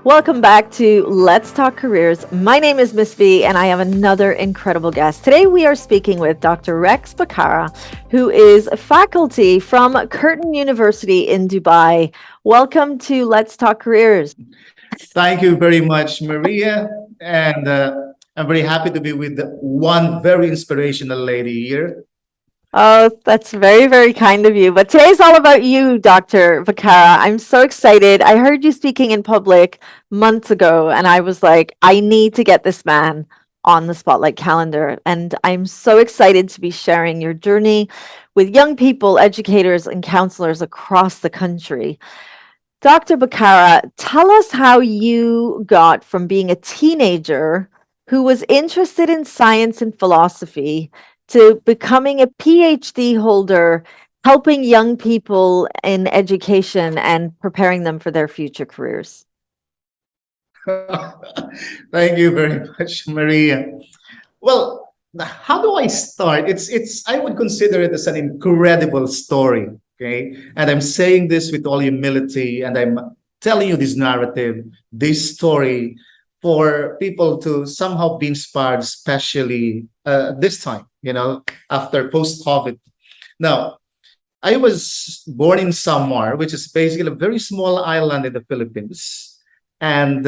Welcome back to Let's Talk Careers. My name is Miss V, and I have another incredible guest. Today, we are speaking with Dr. Rex Bacarra, who is a faculty from Curtin University in Dubai. Welcome to Let's Talk Careers. Thank you very much, Maria. And I'm very happy to be with one very inspirational lady here. Oh, that's very, very kind of you. But today's all about you, Dr. Bacarra. I'm so excited. I heard you speaking in public months ago, and I was like, I need to get this man on the spotlight calendar. And I'm so excited to be sharing your journey with young people, educators, and counselors across the country. Dr. Bacarra, tell us how you got from being a teenager who was interested in science and philosophy to becoming a PhD holder, helping young people in education and preparing them for their future careers. Thank you very much, Maria. Well, how do I start? It's I would consider it as an incredible story. Okay. And I'm saying this with all humility, and I'm telling you this narrative, this story for people to somehow be inspired, especially this time, after post-COVID. Now, I was born in Samar, which is basically a very small island in the Philippines. And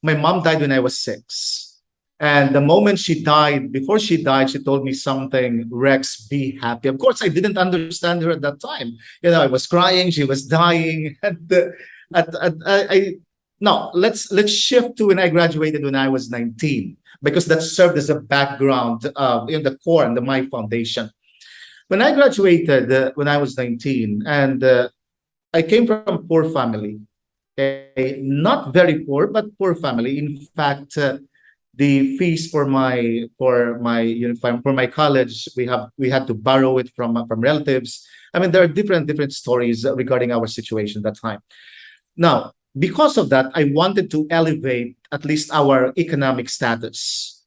my mom died when I was 6. And the moment she died, before she died, she told me something, Rex, be happy. Of course, I didn't understand her at that time. I was crying, she was dying. And now let's shift to when I graduated when I was 19, because that served as a background in the core and my foundation. When I graduated when I was 19, and I came from a poor family, okay? Not very poor, but poor family. In fact, the fees for my for my college, we had to borrow it from relatives. I mean, there are different stories regarding our situation at that time. Now, because of that, I wanted to elevate at least our economic status.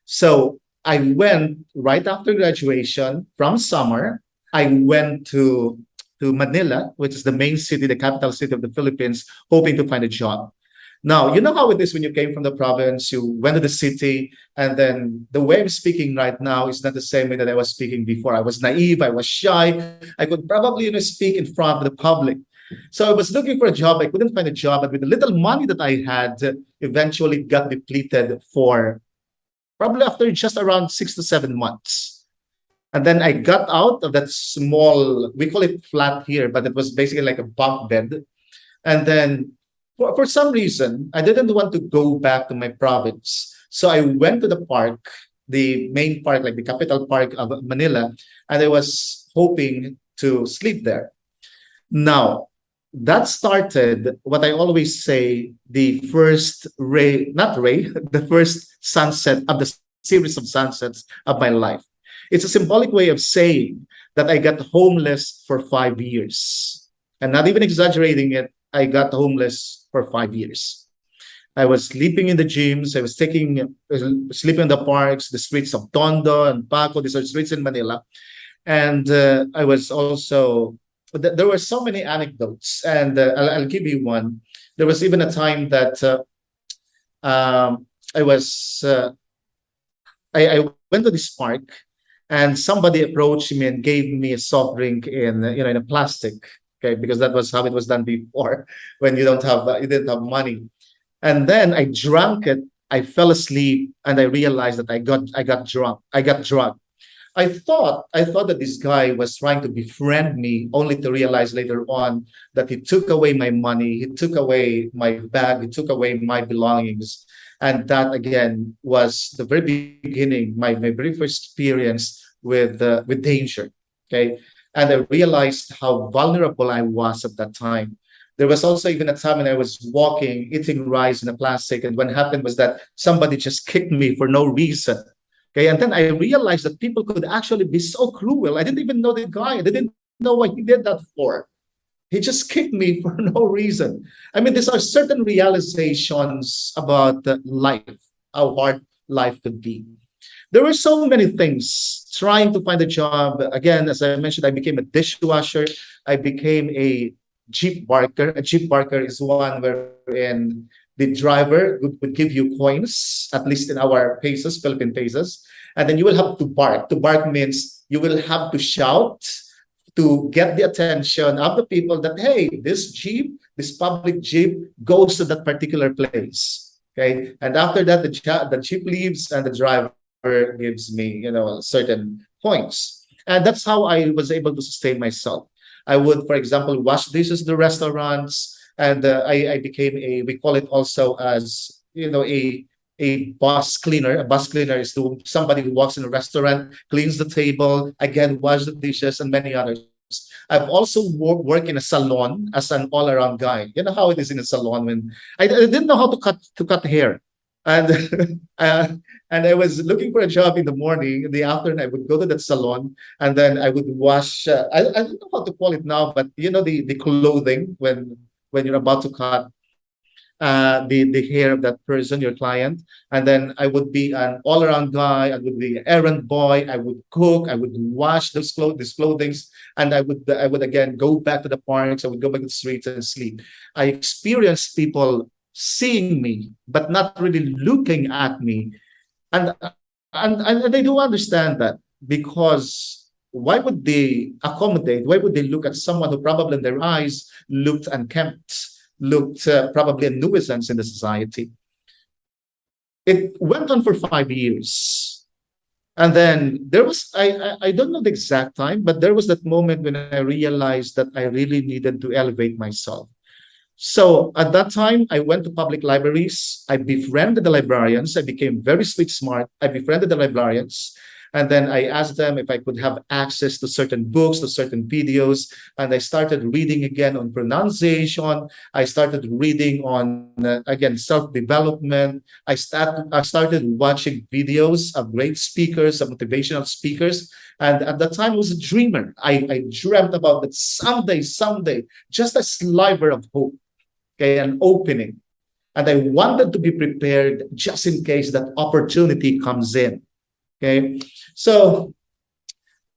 So I went right after graduation from summer. I went to Manila, which is the main city, the capital city of the Philippines, hoping to find a job. Now, you know how it is when you came from the province, you went to the city, and then the way I'm speaking right now is not the same way that I was speaking before. I was naive, I was shy. I could probably, speak in front of the public. So I was looking for a job. I couldn't find a job, but with the little money that I had, eventually got depleted for probably after just around 6 to 7 months. And then I got out of that small, we call it flat here, but it was basically like a bunk bed. And then for some reason, I didn't want to go back to my province. So I went to the park, the main park, like the capital park of Manila, and I was hoping to sleep there. Now, that started what I always say, the first ray, not ray, the first sunset of the series of sunsets of my life. It's a symbolic way of saying that I got homeless for 5 years. And not even exaggerating it, I got homeless for 5 years. I was sleeping in the gyms. I was sleeping in the parks, the streets of Tondo and Paco. These are streets in Manila. And I was also, there were so many anecdotes, and I'll give you one. There was even a time that I was, I went to this park, and somebody approached me and gave me a soft drink in a plastic. Okay, because that was how it was done before, when you didn't have money. And then I drank it. I fell asleep, and I realized that I got drunk. I got drunk. I thought that this guy was trying to befriend me, only to realize later on that he took away my money, he took away my bag, he took away my belongings. And that again was the very beginning, my very first experience with danger. Okay. And I realized how vulnerable I was at that time. There was also even a time when I was walking, eating rice in a plastic, and what happened was that somebody just kicked me for no reason. Okay, and then I realized that people could actually be so cruel. I didn't even know the guy. I didn't know what he did that for. He just kicked me for no reason. I mean, these are certain realizations about life, how hard life could be. There were so many things trying to find a job. Again, as I mentioned, I became a dishwasher. I became a jeep barker. A jeep barker is one wherein The driver would give you coins, at least in our pesos, Philippine pesos, and then you will have to bark. To bark means you will have to shout to get the attention of the people that, hey, this jeep, this public jeep goes to that particular place. Okay. And after that, the jeep leaves and the driver gives me, certain points. And that's how I was able to sustain myself. I would, for example, wash dishes in the restaurants, and I became we call it also as, a bus cleaner. A bus cleaner is somebody who walks in a restaurant, cleans the table, again, wash the dishes, and many others. I've also worked in a salon as an all-around guy. You know how it is in a salon when I didn't know how to cut hair, and uh, and I was looking for a job in the morning. In the afternoon, I would go to that salon, and then I would wash. I don't know how to call it now, but the clothing when you're about to cut the hair of that person, your client. And then I would be an all-around guy. I would be an errand boy. I would cook. I would wash these clothings, and I would again go back to the parks. I would go back to the streets and sleep. I experienced people seeing me, but not really looking at me, and and they do understand that, because why would they accommodate? Why would they look at someone who probably in their eyes looked unkempt, looked probably a nuisance in the society? It went on for 5 years. And then there was, I don't know the exact time, but there was that moment when I realized that I really needed to elevate myself. So at that time, I went to public libraries. I befriended the librarians. I became very street smart. I befriended the librarians. And then I asked them if I could have access to certain books, to certain videos. And I started reading again on pronunciation. I started reading on, again, self-development. I started watching videos of great speakers, of motivational speakers. And at that time, I was a dreamer. I dreamt about that someday, just a sliver of hope, okay, an opening. And I wanted to be prepared just in case that opportunity comes in. Okay, so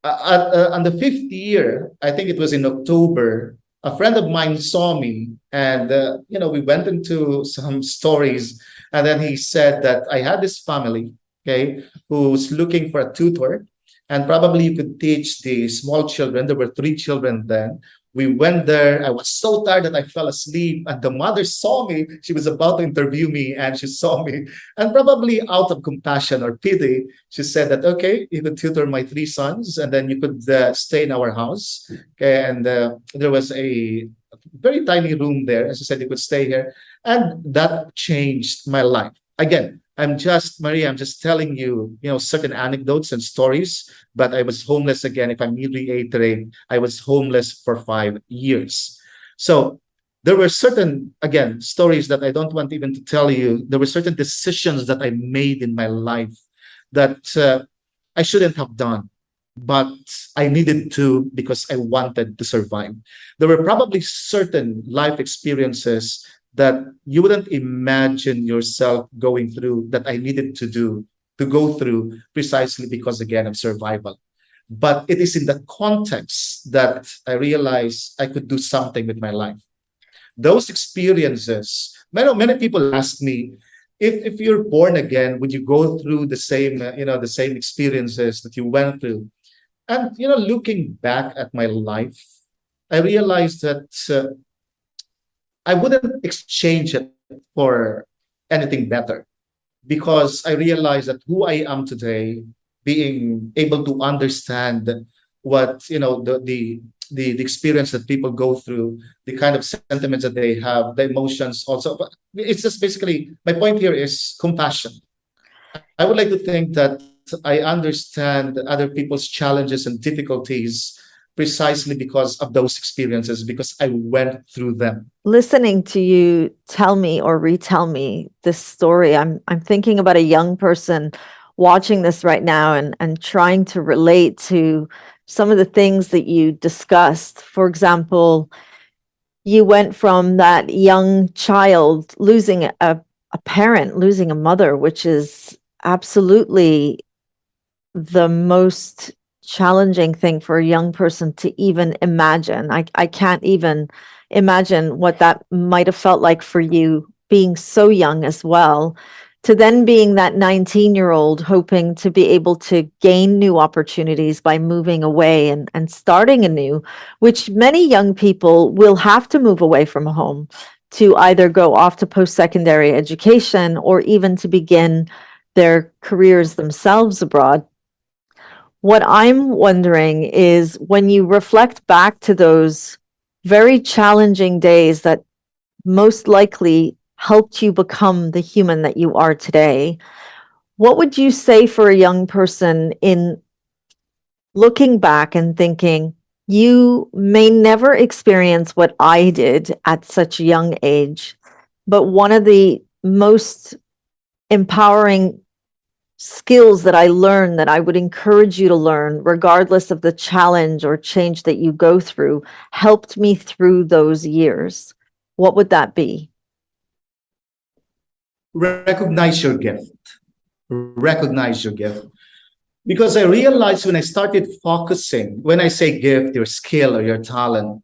on the fifth year, I think it was in October, a friend of mine saw me, and we went into some stories, and then he said that I had this family, okay, who's looking for a tutor, and probably you could teach the small children. There were 3 children then. We went there. I was so tired that I fell asleep, and the mother saw me. She was about to interview me, and she saw me, and probably out of compassion or pity, she said that, okay, you could tutor my 3 sons, and then you could stay in our house. Okay, and there was a very tiny room there. As I said, you could stay here, and that changed my life. Again, Maria, I'm just telling you, certain anecdotes and stories, but I was homeless again. If I may reiterate, I was homeless for 5 years. So there were certain, again, stories that I don't want even to tell you. There were certain decisions that I made in my life that I shouldn't have done, but I needed to because I wanted to survive. There were probably certain life experiences that you wouldn't imagine yourself going through that I needed to go through precisely because, again, of survival. But it is in that context that I realized I could do something with my life. Those experiences, many people ask me, if you're born again, would you go through the same experiences that you went through? And, looking back at my life, I realized that I wouldn't exchange it for anything better, because I realized that who I am today, being able to understand what the experience that people go through, the kind of sentiments that they have, the emotions also. But it's just basically, my point here is compassion. I would like to think that I understand other people's challenges and difficulties precisely because of those experiences, because I went through them. Listening to you tell me or retell me this story, I'm thinking about a young person watching this right now and trying to relate to some of the things that you discussed. For example, you went from that young child losing a parent, losing a mother, which is absolutely the most challenging thing for a young person to even imagine. I can't even imagine what that might have felt like for you being so young as well, to then being that 19-year-old hoping to be able to gain new opportunities by moving away and starting anew, which many young people will have to move away from home to either go off to post-secondary education or even to begin their careers themselves abroad. What I'm wondering is, when you reflect back to those very challenging days that most likely helped you become the human that you are today, what would you say for a young person in looking back and thinking, you may never experience what I did at such a young age, but one of the most empowering skills that I learned that I would encourage you to learn, regardless of the challenge or change that you go through, helped me through those years? What would that be? Recognize your gift. Recognize your gift. Because I realized when I started focusing, when I say gift, your skill or your talent,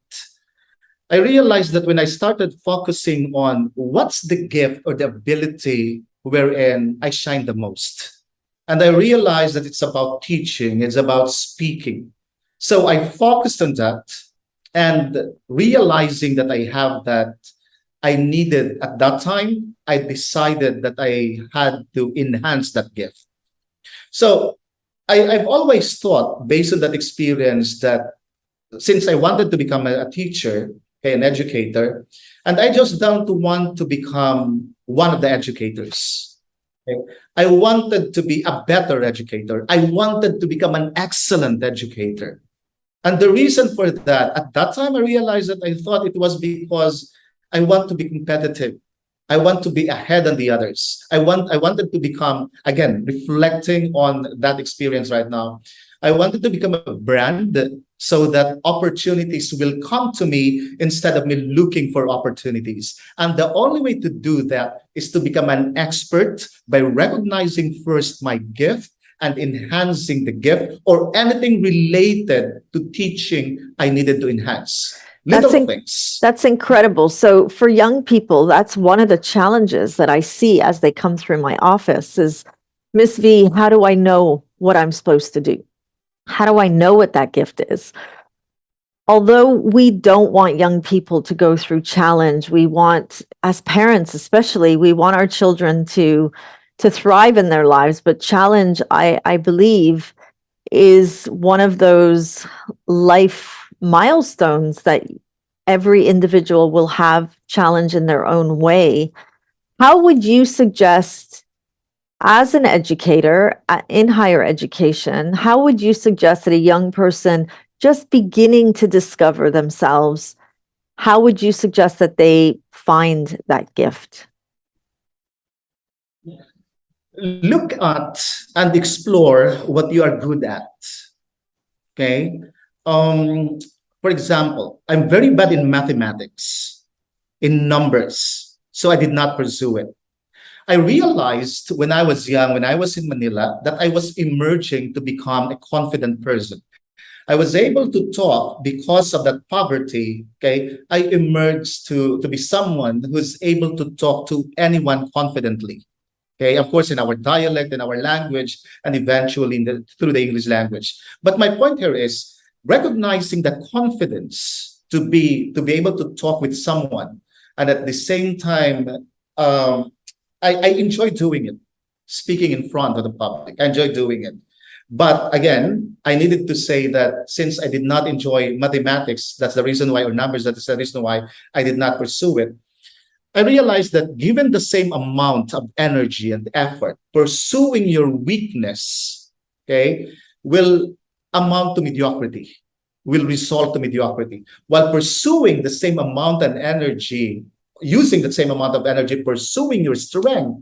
I realized that when I started focusing on what's the gift or the ability wherein I shine the most. And I realized that it's about teaching, it's about speaking. So I focused on that, and realizing that I have that, I needed at that time, I decided that I had to enhance that gift. So I've always thought, based on that experience, that since I wanted to become a teacher, okay, an educator, and I just don't want to become one of the educators. Okay? I wanted to be a better educator. I wanted to become an excellent educator. And the reason for that, at that time, I realized that I thought it was because I want to be competitive. I want to be ahead of the others. I wanted to become, again, reflecting on that experience right now. I wanted to become a brand so that opportunities will come to me instead of me looking for opportunities. And the only way to do that is to become an expert by recognizing first my gift and enhancing the gift, or anything related to teaching I needed to enhance. Little things. That's incredible. So for young people, that's one of the challenges that I see as they come through my office is, Miss V, how do I know what I'm supposed to do? How do I know what that gift is? Although we don't want young people to go through challenge, we want, as parents especially, we want our children to thrive in their lives. But challenge, I believe, is one of those life milestones that every individual will have challenge in their own way. How would you suggest, as an educator in higher education, how would you suggest that a young person just beginning to discover themselves, how would you suggest that they find that gift? Look at and explore what you are good at. Okay. For example, I'm very bad in mathematics, in numbers, so I did not pursue it. I realized when I was young, when I was in Manila, that I was emerging to become a confident person. I was able to talk because of that poverty. Okay, I emerged to be someone who's able to talk to anyone confidently. Okay, of course, in our dialect, in our language, and eventually through the English language. But my point here is recognizing that confidence to be able to talk with someone, and at the same time, I enjoy doing it, speaking in front of the public. I enjoy doing it. But again, I needed to say that since I did not enjoy mathematics, that's the reason why, or numbers, that's the reason why I did not pursue it. I realized that given the same amount of energy and effort, pursuing your weakness, okay, will amount to mediocrity, will result to mediocrity. While pursuing the same amount and energy, using the same amount of energy, pursuing your strength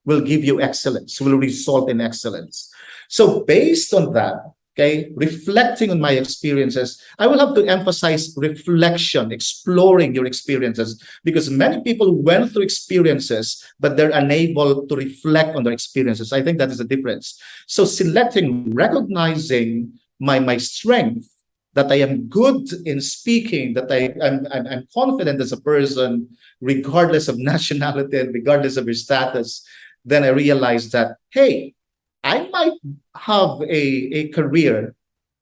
will give you excellence, will result in excellence. So based on that, okay, reflecting on my experiences, I will have to emphasize reflection, exploring your experiences, because many people went through experiences, but they're unable to reflect on their experiences. I think that is the difference. So selecting, recognizing my strength, that I am good in speaking, that I'm confident as a person, regardless of nationality and regardless of your status, then I realized that, hey, I might have a career,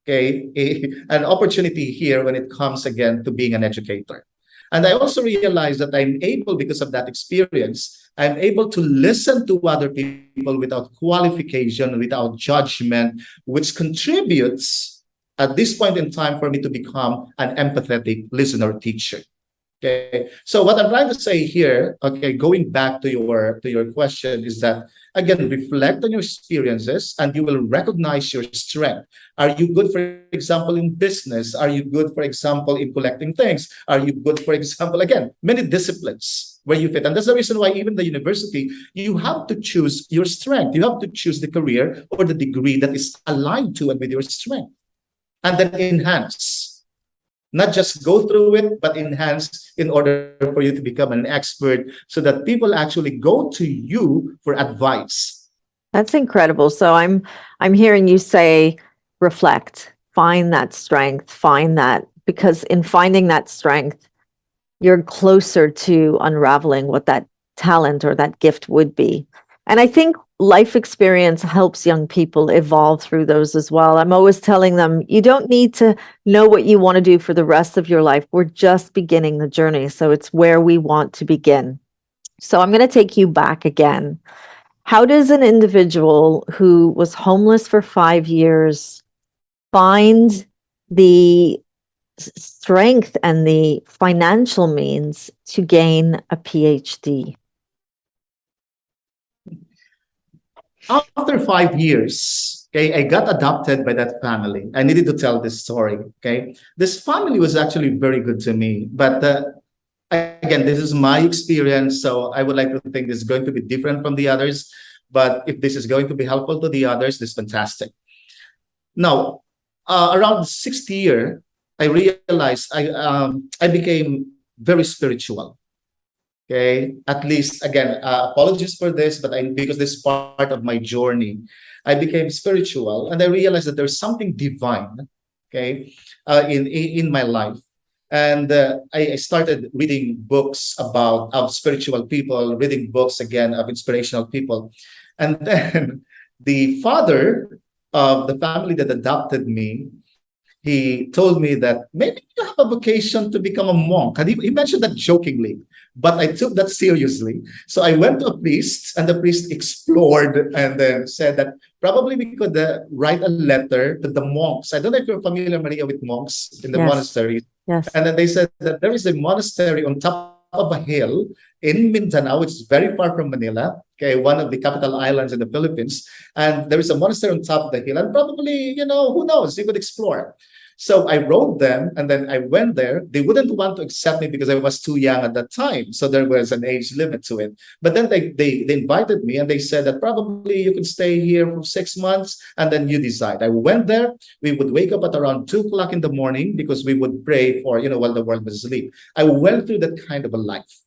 okay, an opportunity here when it comes again to being an educator. And I also realized that I'm able, because of that experience, I'm able to listen to other people without qualification, without judgment, which contributes at this point in time for me to become an empathetic listener teacher. Okay. So what I'm trying to say here, okay, going back to your question, is that again, reflect on your experiences and you will recognize your strength. Are you good, for example, in business? Are you good, for example, in collecting things? Are you good, for example, again, many disciplines where you fit? And that's the reason why even the university, you have to choose your strength. You have to choose the career or the degree that is aligned to and with your strength, and then enhance, not just go through it, but enhance in order for you to become an expert so that people actually go to you for advice. That's incredible. So I'm hearing you say reflect, find that strength, find that, because in finding that strength, you're closer to unraveling what that talent or that gift would be. And I think life experience helps young people evolve through those as well. I'm always telling them, you don't need to know what you want to do for the rest of your life. We're just beginning the journey. So it's where we want to begin. So I'm going to take you back again. How does an individual who was homeless for 5 years find the strength and the financial means to gain a PhD? After 5 years, okay, I got adopted by that family. I needed to tell this story. Okay, this family was actually very good to me, but again, this is my experience, so I would like to think this is going to be different from the others. But if this is going to be helpful to the others, this is fantastic. Now, around 60 year, I realized I became very spiritual. Okay, at least again, apologies for this, but because this is part of my journey, I became spiritual, and I realized that there's something divine, okay, in my life. And I started reading books about of spiritual people, reading books again of inspirational people, and then the father of the family that adopted me, he told me that maybe you have a vocation to become a monk. And he mentioned that jokingly, but I took that seriously. So I went to a priest, and the priest explored and then said that probably we could write a letter to the monks. I don't know if you're familiar, Maria, with monks in the Yes. monasteries. Yes. And then they said that there is a monastery on top of a hill in Mindanao, which is very far from Manila, okay, one of the capital islands in the Philippines. And there is a monastery on top of the hill, and probably, who knows, you could explore. So I wrote them, and then I went there. They wouldn't want to accept me because I was too young at that time. So there was an age limit to it. But then they invited me, and they said that probably you can stay here for 6 months and then you decide. I went there. We would wake up at around 2 o'clock in the morning because we would pray for, while the world was asleep. I went through that kind of a life.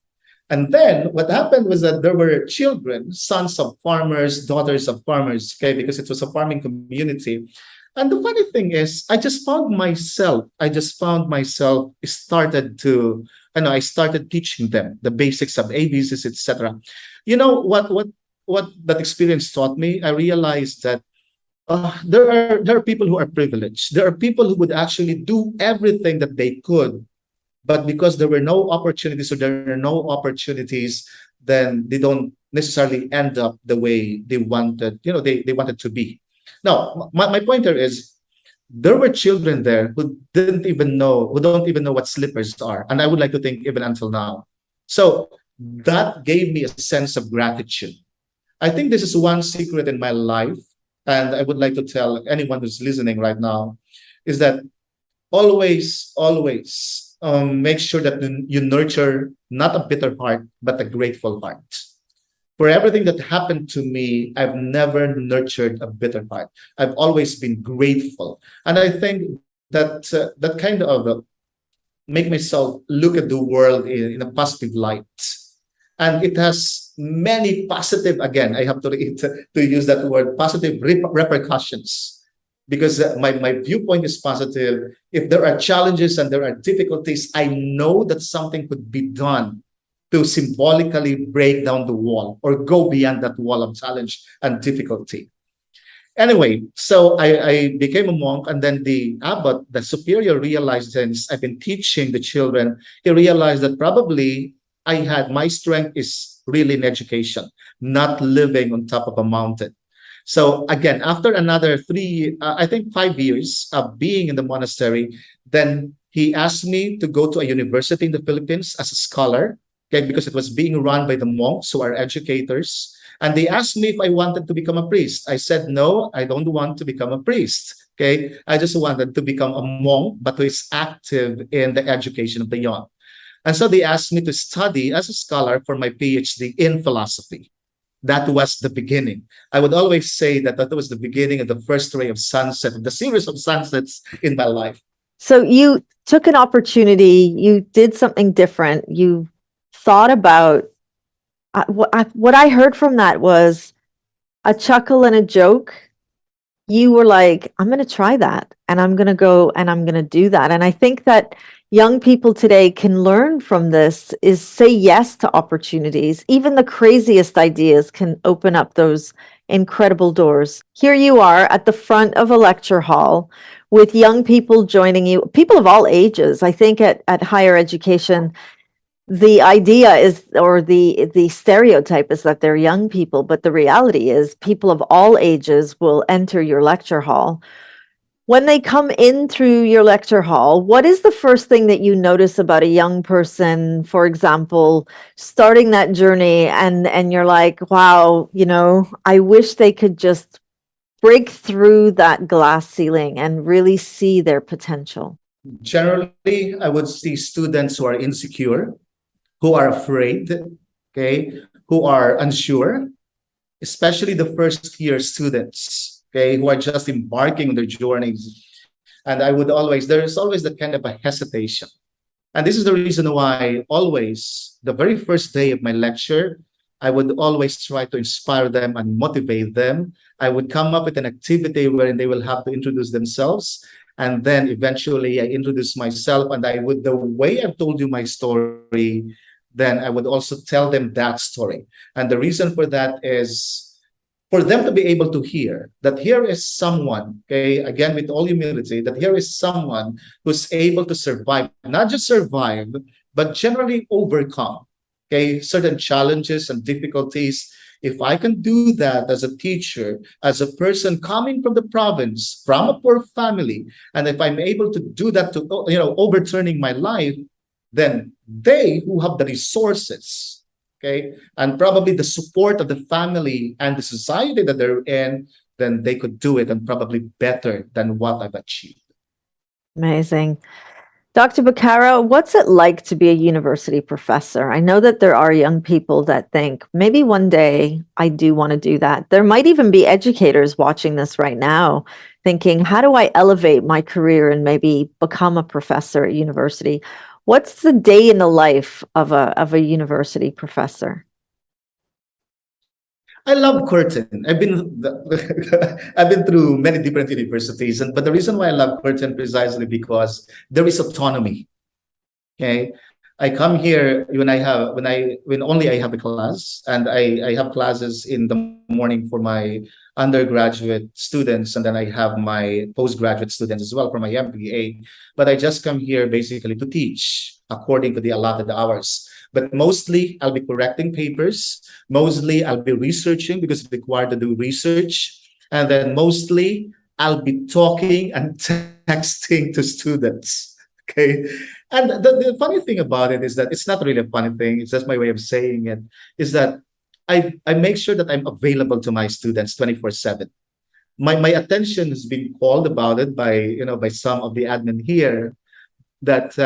And then what happened was that there were children, sons of farmers, daughters of farmers, okay, because it was a farming community. And the funny thing is, I started to, I started teaching them the basics of ABCs, etc. You know what that experience taught me? I realized that there are people who are privileged. There are people who would actually do everything that they could, but because there were no opportunities, or there are no opportunities, then they don't necessarily end up the way they wanted, they wanted to be. Now, my pointer is, there were children there who don't even know what slippers are. And I would like to think even until now. So that gave me a sense of gratitude. I think this is one secret in my life. And I would like to tell anyone who's listening right now, is that always make sure that you nurture not a bitter heart, but a grateful heart. For everything that happened to me, I've never nurtured a bitter heart. I've always been grateful. And I think that that kind of make myself look at the world in a positive light. And it has many positive, again, I have to use that word, positive repercussions. because my viewpoint is positive. If there are challenges and there are difficulties, I know that something could be done to symbolically break down the wall or go beyond that wall of challenge and difficulty. Anyway, so I became a monk, and then the abbot, the superior, realized, since I've been teaching the children, he realized that probably my strength is really in education, not living on top of a mountain. So again, after another I think 5 years of being in the monastery, then he asked me to go to a university in the Philippines as a scholar, okay, because it was being run by the monks who are educators. And they asked me if I wanted to become a priest. I said, no, I don't want to become a priest. Okay. I just wanted to become a monk, but who is active in the education of the young. And so they asked me to study as a scholar for my PhD in philosophy. That was the beginning. I would always say that that was the beginning of the first ray of sunset, of the series of sunsets in my life. So you took an opportunity, you did something different, you thought about what I heard from that was a chuckle and a joke. You were like, I'm going to try that and I'm going to go and I'm going to do that. And I think that young people today can learn from this is say yes to opportunities. Even the craziest ideas can open up those incredible doors. Here you are at the front of a lecture hall with young people joining you, people of all ages. I think at higher education, the idea is, or the stereotype is that they're young people, but the reality is people of all ages will enter your lecture hall. When they come in through your lecture hall, what is the first thing that you notice about a young person, for example, starting that journey and you're like, wow, I wish they could just break through that glass ceiling and really see their potential? Generally, I would see students who are insecure, who are afraid, okay, who are unsure, especially the first year students, okay, who are just embarking on their journeys. And there's always that kind of a hesitation. And this is the reason why always, the very first day of my lecture, I would always try to inspire them and motivate them. I would come up with an activity wherein they will have to introduce themselves. And then eventually I introduce myself, and the way I've told you my story, then I would also tell them that story. And the reason for that is for them to be able to hear that here is someone, okay, again, with all humility, that here is someone who's able to survive, not just survive, but generally overcome, okay, certain challenges and difficulties. If I can do that as a teacher, as a person coming from the province, from a poor family, and if I'm able to do that to, overturning my life, then they who have the resources, okay, and probably the support of the family and the society that they're in, then they could do it, and probably better than what I've achieved. Amazing. Dr. Bacarra, what's it like to be a university professor? I know that there are young people that think maybe one day I do want to do that. There might even be educators watching this right now thinking, how do I elevate my career and maybe become a professor at university? What's the day in the life of a university professor? I love Curtin. I've been through many different universities, but the reason why I love Curtin precisely because there is autonomy. Okay, I come here when only I have a class, and I have classes in the morning for my undergraduate students, and then I have my postgraduate students as well for my MBA. But I just come here basically to teach according to the allotted hours. But mostly I'll be correcting papers. Mostly I'll be researching because it's required to do research. And then mostly I'll be talking and texting to students. Okay. And the funny thing about it is that it's not really a funny thing. It's just my way of saying it, is that I make sure that I'm available to my students 24/7. My attention has been called about it by some of the admin here, that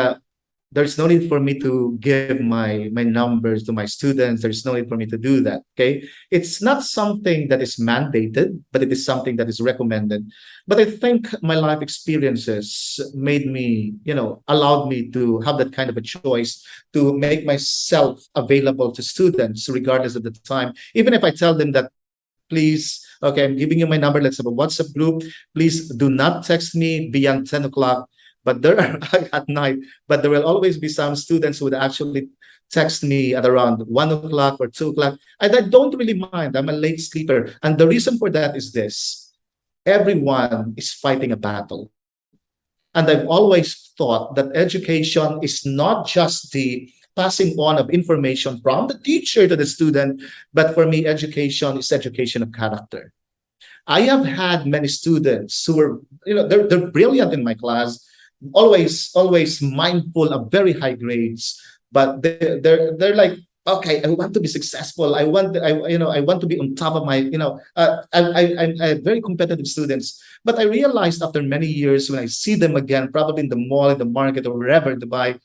there's no need for me to give my numbers to my students. There's no need for me to do that. Okay. It's not something that is mandated, but it is something that is recommended. But I think my life experiences made me, allowed me to have that kind of a choice to make myself available to students regardless of the time. Even if I tell them that, please Okay, I'm giving you my number. Let's have a WhatsApp group. Please do not text me beyond 10 o'clock. But there are at night, but there will always be some students who would actually text me at around 1 o'clock or 2 o'clock. And I don't really mind. I'm a late sleeper. And the reason for that is this: everyone is fighting a battle. And I've always thought that education is not just the passing on of information from the teacher to the student, but for me, education is education of character. I have had many students who were, they're brilliant in my class, always mindful of very high grades, but they're like, okay, I want to be successful. I want to be on top of my, I have very competitive students. But I realized after many years, when I see them again, probably in the mall, in the market, or wherever in Dubai,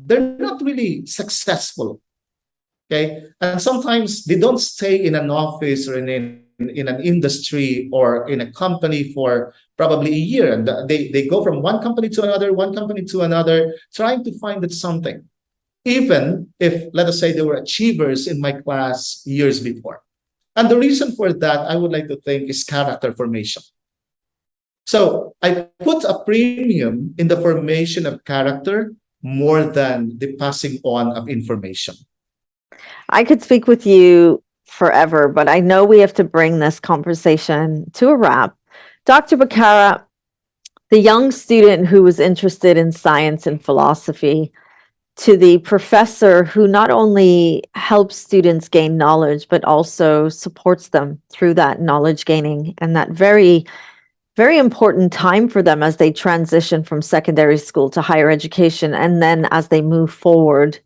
they're not really successful. Okay, and sometimes they don't stay in an office or in an industry or in a company for probably a year, and they go from one company to another, trying to find that something, even if, let us say, they were achievers in my class years before. And the reason for that, I would like to think, is character formation. So I put a premium in the formation of character more than the passing on of information. I could speak with you forever, but I know we have to bring this conversation to a wrap. Dr. Bacarra, the young student who was interested in science and philosophy, to the professor who not only helps students gain knowledge, but also supports them through that knowledge gaining and that very, very important time for them as they transition from secondary school to higher education. And then as they move forward,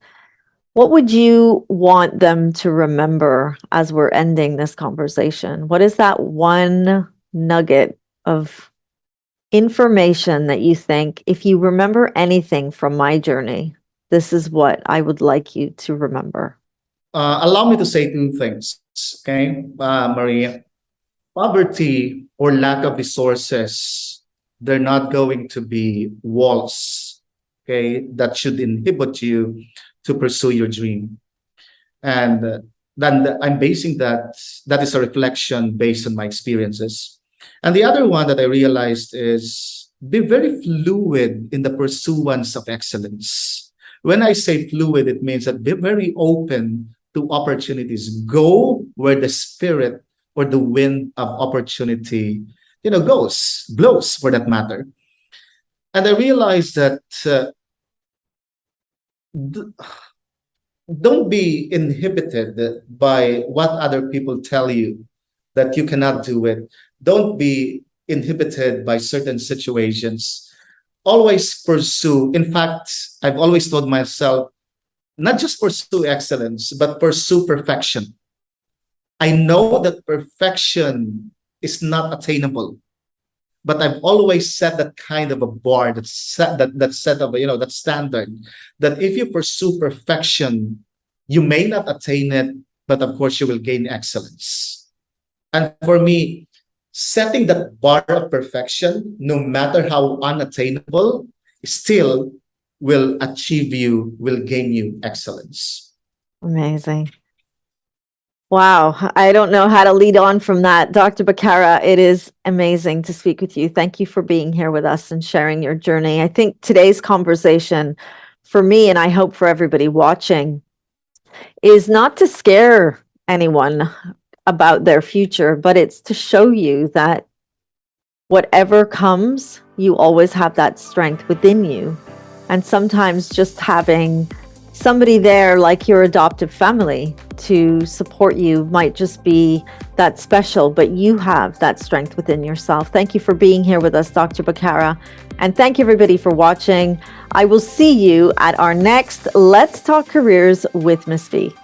what would you want them to remember as we're ending this conversation? What is that one nugget of information that you think, if you remember anything from my journey, this is what I would like you to remember? Allow me to say two things, okay, Maria. Poverty or lack of resources, they're not going to be walls, okay, that should inhibit you to pursue your dream. And then I'm basing that is a reflection based on my experiences. And the other one that I realized is be very fluid in the pursuance of excellence. When I say fluid, it means that be very open to opportunities. Go where the spirit or the wind of opportunity, blows for that matter. And I realized that don't be inhibited by what other people tell you that you cannot do it. Don't be inhibited by certain situations. Always pursue. In fact, I've always told myself, not just pursue excellence, but pursue perfection. I know that perfection is not attainable, but I've always set that kind of a bar, that set of that standard, that if you pursue perfection, you may not attain it, but of course you will gain excellence. And for me, setting that bar of perfection, no matter how unattainable, still will gain you excellence. Amazing. Wow. I don't know how to lead on from that. Dr. Bacarra, it is amazing to speak with you. Thank you for being here with us and sharing your journey. I think today's conversation for me, and I hope for everybody watching, is not to scare anyone about their future, but it's to show you that whatever comes, you always have that strength within you. And sometimes just having somebody there like your adoptive family to support you might just be that special, but you have that strength within yourself. Thank you for being here with us, Dr. Bacarra. And thank you everybody for watching. I will see you at our next Let's Talk Careers with Miss V.